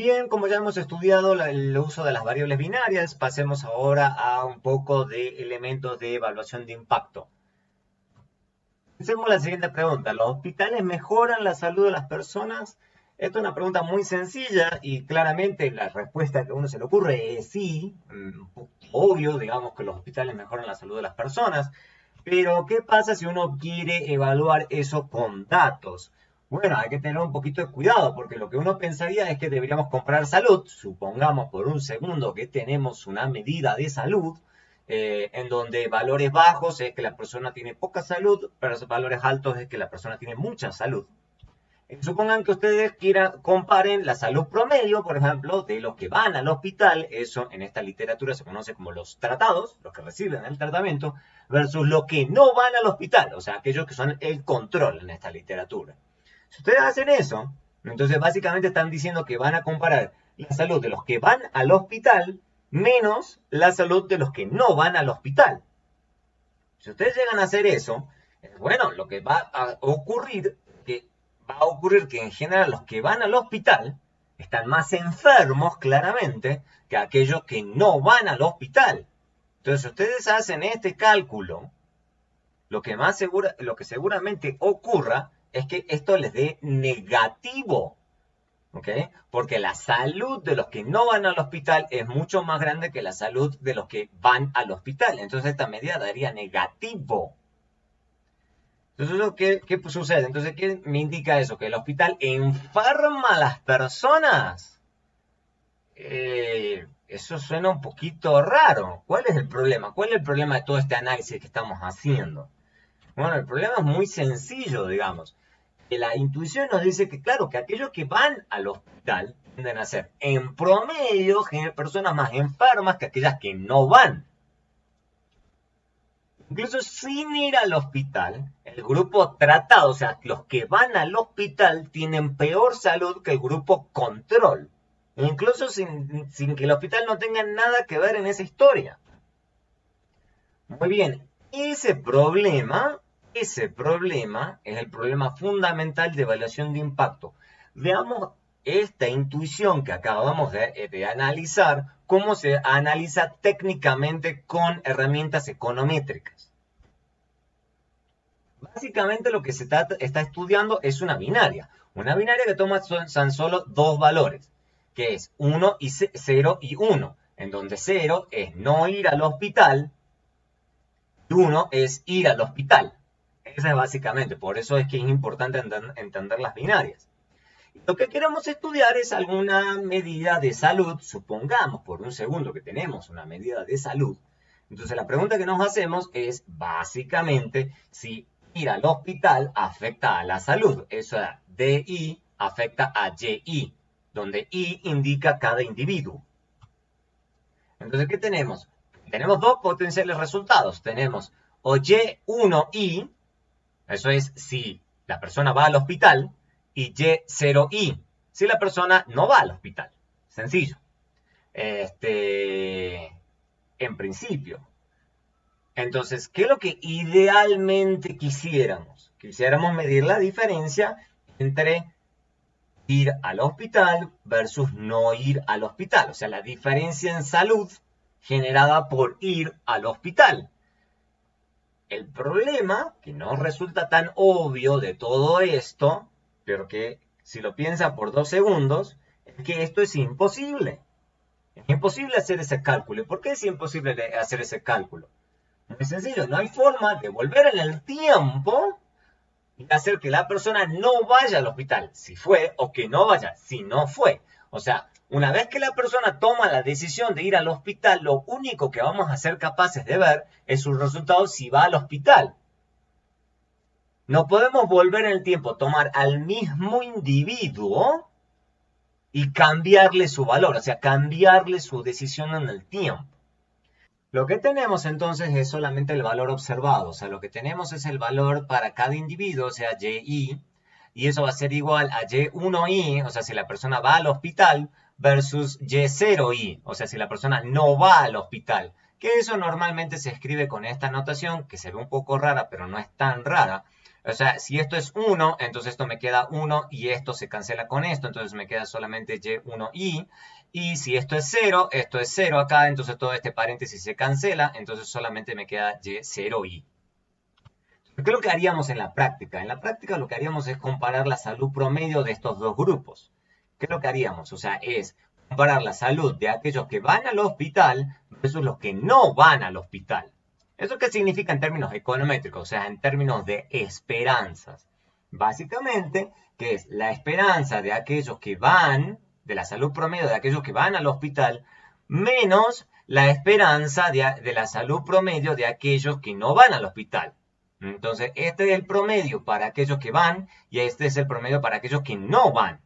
Bien, como ya hemos estudiado el uso de las variables binarias, pasemos ahora a un poco de elementos de evaluación de impacto. Hacemos la siguiente pregunta. ¿Los hospitales mejoran la salud de las personas? Esta es una pregunta muy sencilla y claramente la respuesta que a uno se le ocurre es sí. Obvio, digamos que los hospitales mejoran la salud de las personas. Pero, ¿qué pasa si uno quiere evaluar eso con datos? Bueno, hay que tener un poquito de cuidado, porque lo que uno pensaría es que deberíamos comprar salud. Supongamos por un segundo que tenemos una medida de salud, en donde valores bajos es que la persona tiene poca salud, pero valores altos es que la persona tiene mucha salud. Supongan que ustedes comparen la salud promedio, por ejemplo, de los que van al hospital, eso en esta literatura se conoce como los tratados, los que reciben el tratamiento, versus los que no van al hospital, o sea, aquellos que son el control en esta literatura. Si ustedes hacen eso, entonces básicamente están diciendo que van a comparar la salud de los que van al hospital menos la salud de los que no van al hospital. Si ustedes llegan a hacer eso, bueno, lo que va a ocurrir que en general los que van al hospital están más enfermos claramente que aquellos que no van al hospital. Entonces, si ustedes hacen este cálculo, lo que seguramente ocurra es que esto les dé negativo, ¿ok? Porque la salud de los que no van al hospital es mucho más grande que la salud de los que van al hospital. Entonces, esta medida daría negativo. Entonces, ¿qué sucede? Entonces, ¿qué me indica eso? ¿Que el hospital enferma a las personas? Eso suena un poquito raro. ¿Cuál es el problema? ¿Cuál es el problema de todo este análisis que estamos haciendo? Bueno, el problema es muy sencillo, digamos. Que la intuición nos dice que, claro, que aquellos que van al hospital tienden a ser, en promedio, personas más enfermas que aquellas que no van. Incluso sin ir al hospital, el grupo tratado, o sea, los que van al hospital tienen peor salud que el grupo control. Incluso sin que el hospital no tenga nada que ver en esa historia. Muy bien, ese problema es el problema fundamental de evaluación de impacto. Veamos esta intuición que acabamos de analizar, cómo se analiza técnicamente con herramientas econométricas. Básicamente lo que se está estudiando es una binaria que toma tan solo dos valores, que es 1 y 0 y 1, en donde 0 es no ir al hospital y 1 es ir al hospital. Esa es básicamente, por eso es que es importante entender las binarias. Lo que queremos estudiar es alguna medida de salud. Supongamos por un segundo que tenemos una medida de salud. Entonces la pregunta que nos hacemos es básicamente si ir al hospital afecta a la salud. Eso es, DI afecta a YI, donde I indica cada individuo. Entonces, ¿qué tenemos? Tenemos dos potenciales resultados. Tenemos o Y1I, eso es si la persona va al hospital, y Y0I, si la persona no va al hospital. Sencillo. En principio. Entonces, ¿qué es lo que idealmente quisiéramos? Quisiéramos medir la diferencia entre ir al hospital versus no ir al hospital. O sea, la diferencia en salud generada por ir al hospital. El problema, que no resulta tan obvio de todo esto, pero que si lo piensa por 2 segundos, es que esto es imposible. Es imposible hacer ese cálculo. ¿Y por qué es imposible hacer ese cálculo? Muy sencillo, no hay forma de volver en el tiempo y hacer que la persona no vaya al hospital, si fue, o que no vaya, si no fue. O sea, una vez que la persona toma la decisión de ir al hospital, lo único que vamos a ser capaces de ver es su resultado si va al hospital. No podemos volver en el tiempo, tomar al mismo individuo y cambiarle su valor, o sea, cambiarle su decisión en el tiempo. Lo que tenemos entonces es solamente el valor observado, o sea, lo que tenemos es el valor para cada individuo, o sea, YI, y eso va a ser igual a Y1I, o sea, si la persona va al hospital, versus Y0I, o sea, si la persona no va al hospital, que eso normalmente se escribe con esta notación, que se ve un poco rara, pero no es tan rara, O sea, si esto es 1, entonces esto me queda 1 y esto se cancela con esto, entonces me queda solamente y1i. Y si esto es 0 acá, entonces todo este paréntesis se cancela, entonces solamente me queda y0i. ¿Qué es lo que haríamos en la práctica? En la práctica lo que haríamos es comparar la salud promedio de estos dos grupos. ¿Qué es lo que haríamos? O sea, es comparar la salud de aquellos que van al hospital versus los que no van al hospital. ¿Eso qué significa en términos econométricos? O sea, en términos de esperanzas. Básicamente, que es la esperanza de aquellos que van, de la salud promedio de aquellos que van al hospital, menos la esperanza de la salud promedio de aquellos que no van al hospital. Entonces, este es el promedio para aquellos que van y este es el promedio para aquellos que no van.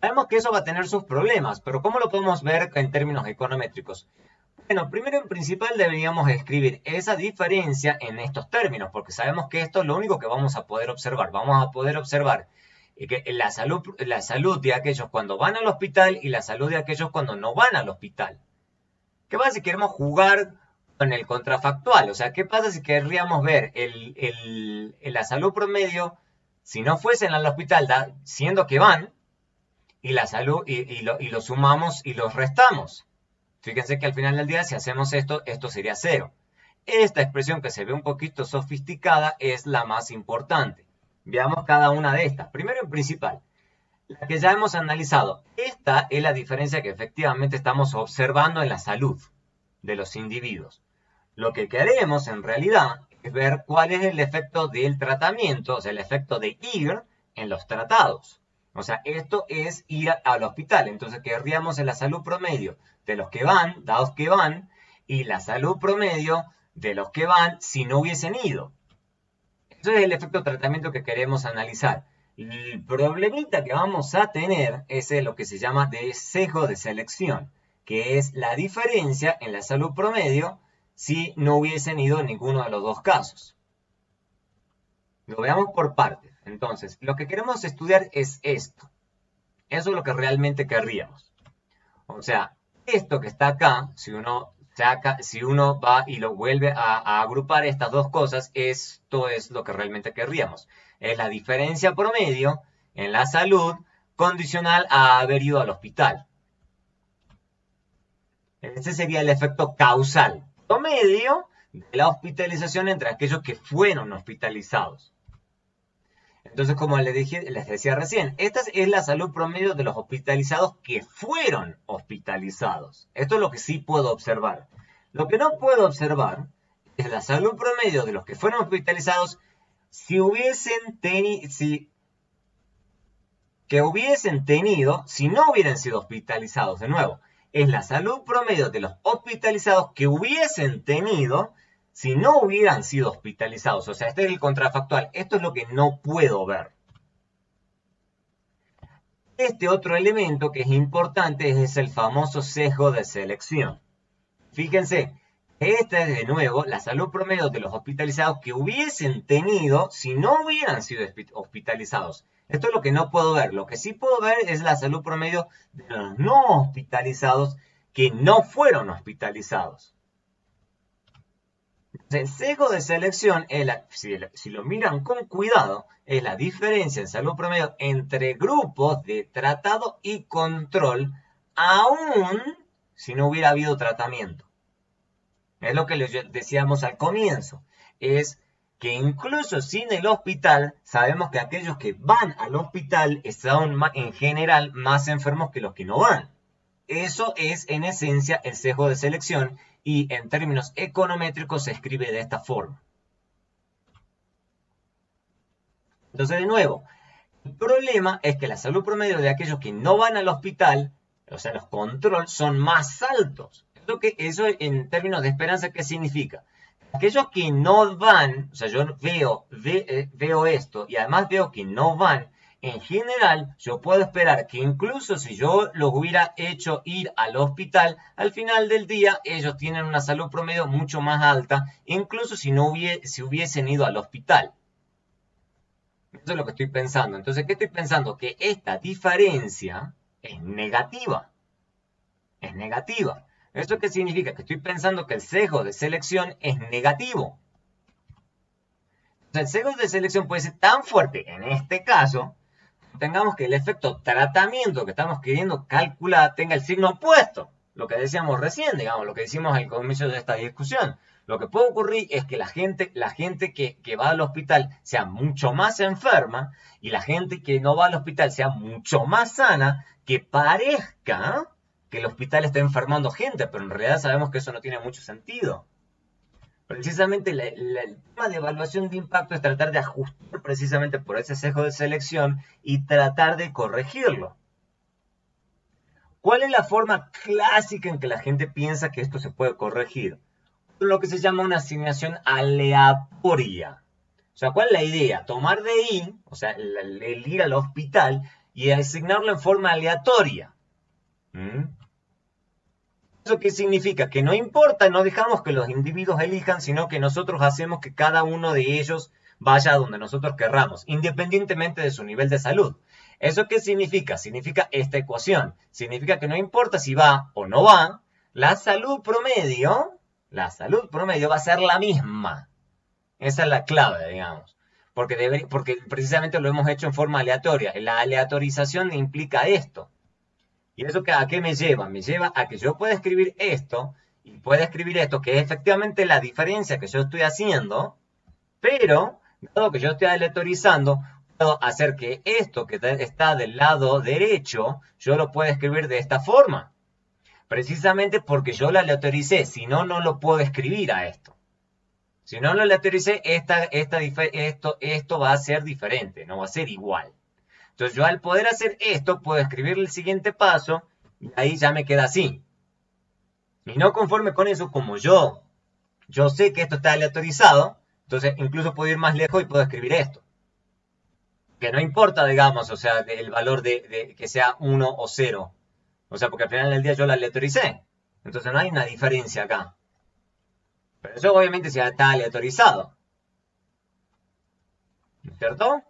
Sabemos que eso va a tener sus problemas, pero ¿cómo lo podemos ver en términos econométricos? Bueno, primero en principal deberíamos escribir esa diferencia en estos términos, porque sabemos que esto es lo único que vamos a poder observar. Vamos a poder observar que la salud de aquellos cuando van al hospital y la salud de aquellos cuando no van al hospital. ¿Qué pasa si queremos jugar con el contrafactual? O sea, ¿qué pasa si querríamos ver la salud promedio si no fuesen al hospital, siendo que van, y la salud y lo sumamos y los restamos? Fíjense que al final del día, si hacemos esto, esto sería 0. Esta expresión que se ve un poquito sofisticada es la más importante. Veamos cada una de estas. Primero en principal, la que ya hemos analizado. Esta es la diferencia que efectivamente estamos observando en la salud de los individuos. Lo que queremos en realidad es ver cuál es el efecto del tratamiento, o sea, el efecto de ir en los tratados. O sea, esto es ir al hospital. Entonces, querríamos en la salud promedio de los que van, dados que van, y la salud promedio de los que van si no hubiesen ido. Eso es el efecto de tratamiento que queremos analizar. El problemita que vamos a tener es lo que se llama de sesgo de selección, que es la diferencia en la salud promedio si no hubiesen ido en ninguno de los dos casos. Lo veamos por partes. Entonces, lo que queremos estudiar es esto. Eso es lo que realmente querríamos. O sea, esto que está acá, si uno va y lo vuelve a agrupar estas dos cosas, esto es lo que realmente querríamos. Es la diferencia promedio en la salud condicional a haber ido al hospital. Ese sería el efecto causal. Promedio de la hospitalización entre aquellos que fueron hospitalizados. Entonces, como les decía recién, esta es la salud promedio de los hospitalizados que fueron hospitalizados. Esto es lo que sí puedo observar. Lo que no puedo observar es la salud promedio de los que fueron hospitalizados si no hubieran sido hospitalizados. De nuevo, es la salud promedio de los hospitalizados que hubiesen tenido si no hubieran sido hospitalizados. O sea, este es el contrafactual. Esto es lo que no puedo ver. Este otro elemento que es importante es el famoso sesgo de selección. Fíjense, esta es de nuevo la salud promedio de los hospitalizados que hubiesen tenido si no hubieran sido hospitalizados. Esto es lo que no puedo ver. Lo que sí puedo ver es la salud promedio de los no hospitalizados que no fueron hospitalizados. El sesgo de selección, si lo miran con cuidado, es la diferencia en salud promedio entre grupos de tratado y control, aún si no hubiera habido tratamiento. Es lo que les decíamos al comienzo. Es que incluso sin el hospital, sabemos que aquellos que van al hospital están en general más enfermos que los que no van. Eso es en esencia el sesgo de selección y en términos econométricos se escribe de esta forma. Entonces, de nuevo, el problema es que la salud promedio de aquellos que no van al hospital, o sea, los control, son más altos. Eso en términos de esperanza, ¿qué significa? Aquellos que no van, o sea, yo veo esto y además veo que no van, en general, yo puedo esperar que incluso si yo los hubiera hecho ir al hospital, al final del día ellos tienen una salud promedio mucho más alta, incluso si hubiesen ido al hospital. Eso es lo que estoy pensando. Entonces, ¿qué estoy pensando? Que esta diferencia es negativa. Es negativa. ¿Esto qué significa? Que estoy pensando que el sesgo de selección es negativo. El sesgo de selección puede ser tan fuerte en este caso, tengamos que el efecto tratamiento que estamos queriendo calcular tenga el signo opuesto. Lo que decíamos recién, digamos, lo que decimos al comienzo de esta discusión. Lo que puede ocurrir es que la gente que va al hospital sea mucho más enferma y la gente que no va al hospital sea mucho más sana, que parezca que el hospital está enfermando gente, pero en realidad sabemos que eso no tiene mucho sentido. Precisamente el tema de evaluación de impacto es tratar de ajustar precisamente por ese sesgo de selección y tratar de corregirlo. ¿Cuál es la forma clásica en que la gente piensa que esto se puede corregir? Lo que se llama una asignación aleatoria. O sea, ¿cuál es la idea? Tomar de ahí, o sea, el ir al hospital y asignarlo en forma aleatoria. ¿Eso qué significa? Que no importa, no dejamos que los individuos elijan, sino que nosotros hacemos que cada uno de ellos vaya a donde nosotros querramos, independientemente de su nivel de salud. ¿Eso qué significa? Significa esta ecuación. Significa que no importa si va o no va, la salud promedio va a ser la misma. Esa es la clave, digamos. Porque precisamente lo hemos hecho en forma aleatoria. La aleatorización implica esto. ¿Y eso a qué me lleva? Me lleva a que yo pueda escribir esto y pueda escribir esto, que es efectivamente la diferencia que yo estoy haciendo, pero, dado que yo estoy aleatorizando, puedo hacer que esto que está del lado derecho, yo lo pueda escribir de esta forma. Precisamente porque yo lo aleatoricé, si no, no lo puedo escribir a esto. Si no lo aleatoricé, esto va a ser diferente, no va a ser igual. Entonces yo al poder hacer esto, puedo escribir el siguiente paso y ahí ya me queda así. Y no conforme con eso, como yo sé que esto está aleatorizado, entonces incluso puedo ir más lejos y puedo escribir esto. Que no importa, digamos, o sea, el valor de que sea 1 o 0. O sea, porque al final del día yo lo aleatoricé. Entonces no hay una diferencia acá. Pero eso obviamente ya está aleatorizado. ¿Cierto?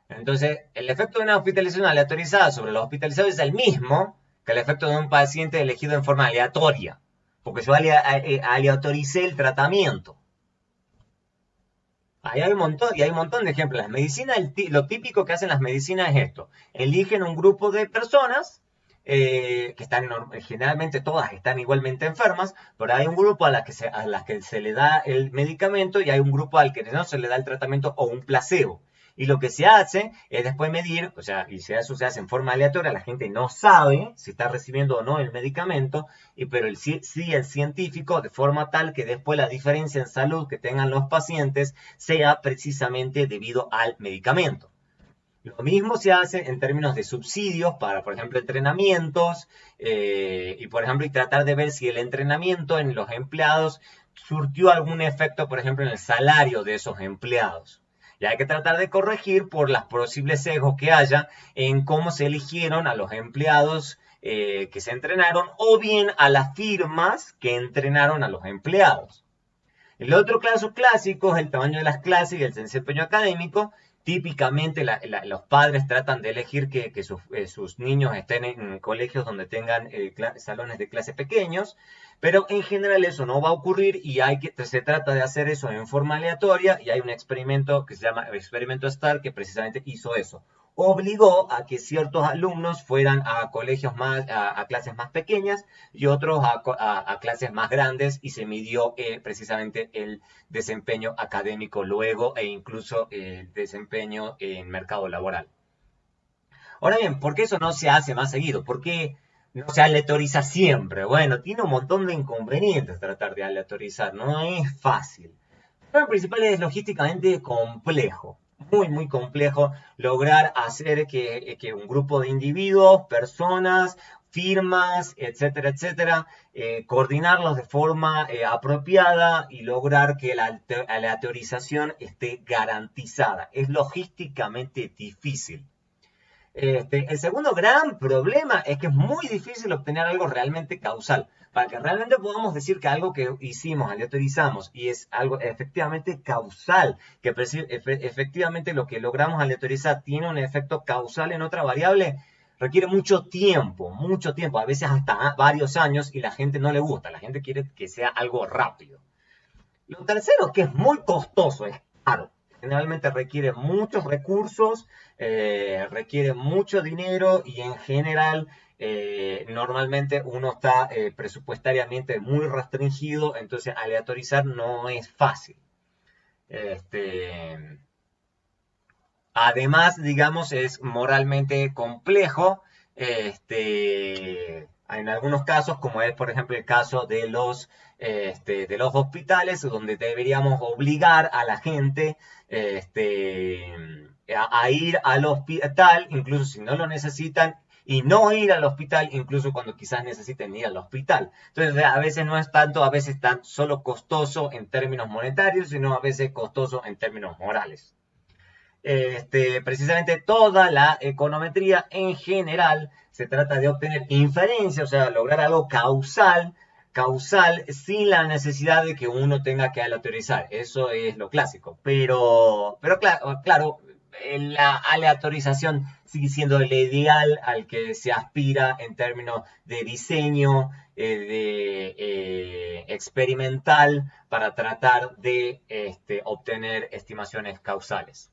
Entonces, el efecto de una hospitalización aleatorizada sobre los hospitalizados es el mismo que el efecto de un paciente elegido en forma aleatoria, porque yo aleatoricé el tratamiento. Ahí hay un montón de ejemplos. Las medicinas, lo típico que hacen las medicinas es esto. Eligen un grupo de personas que están, generalmente todas están igualmente enfermas, pero hay un grupo a las que se le da el medicamento y hay un grupo al que no se le da el tratamiento o un placebo. Y lo que se hace es después medir, o sea, y eso se hace en forma aleatoria, la gente no sabe si está recibiendo o no el medicamento, pero sí el científico, de forma tal que después la diferencia en salud que tengan los pacientes sea precisamente debido al medicamento. Lo mismo se hace en términos de subsidios para, por ejemplo, entrenamientos y tratar de ver si el entrenamiento en los empleados surtió algún efecto, por ejemplo, en el salario de esos empleados. Y hay que tratar de corregir por las posibles sesgos que haya en cómo se eligieron a los empleados que se entrenaron o bien a las firmas que entrenaron a los empleados. El otro caso clásico es el tamaño de las clases y el desempeño académico. Típicamente los padres tratan de elegir que sus niños estén en colegios donde tengan salones de clase pequeños, pero en general eso no va a ocurrir y se trata de hacer eso en forma aleatoria y hay un experimento que se llama experimento STAR que precisamente hizo eso. Obligó a que ciertos alumnos fueran a colegios a clases más pequeñas y otros a clases más grandes y se midió precisamente el desempeño académico luego e incluso el desempeño en mercado laboral. Ahora bien, ¿por qué eso no se hace más seguido? ¿Por qué no se aleatoriza siempre? Bueno, tiene un montón de inconvenientes tratar de aleatorizar, no es fácil. Lo principal es logísticamente complejo. Muy complejo lograr hacer que un grupo de individuos, personas, firmas, etcétera, coordinarlos de forma apropiada y lograr que la aleatorización esté garantizada. Es logísticamente difícil. El segundo gran problema es que es muy difícil obtener algo realmente causal. Para que realmente podamos decir que algo que hicimos, aleatorizamos, y es algo efectivamente causal, que efectivamente lo que logramos aleatorizar tiene un efecto causal en otra variable, requiere mucho tiempo, a veces hasta varios años, y la gente no le gusta, la gente quiere que sea algo rápido. Lo tercero, que es muy costoso, es caro. Generalmente requiere muchos recursos, requiere mucho dinero y en general normalmente uno está presupuestariamente muy restringido, entonces aleatorizar no es fácil. Este, Además, digamos, es moralmente complejo, en algunos casos, como es, por ejemplo, el caso de los hospitales, donde deberíamos obligar a la gente este, a ir al hospital, incluso si no lo necesitan, y no ir al hospital, incluso cuando quizás necesiten ir al hospital. Entonces, a veces no es tanto, a veces tan solo costoso en términos monetarios, sino a veces costoso en términos morales. Precisamente toda la econometría en general se trata de obtener inferencia, o sea, lograr algo causal sin la necesidad de que uno tenga que aleatorizar. Eso es lo clásico. Pero claro, la aleatorización sigue siendo el ideal al que se aspira en términos de diseño, experimental, para tratar de obtener estimaciones causales.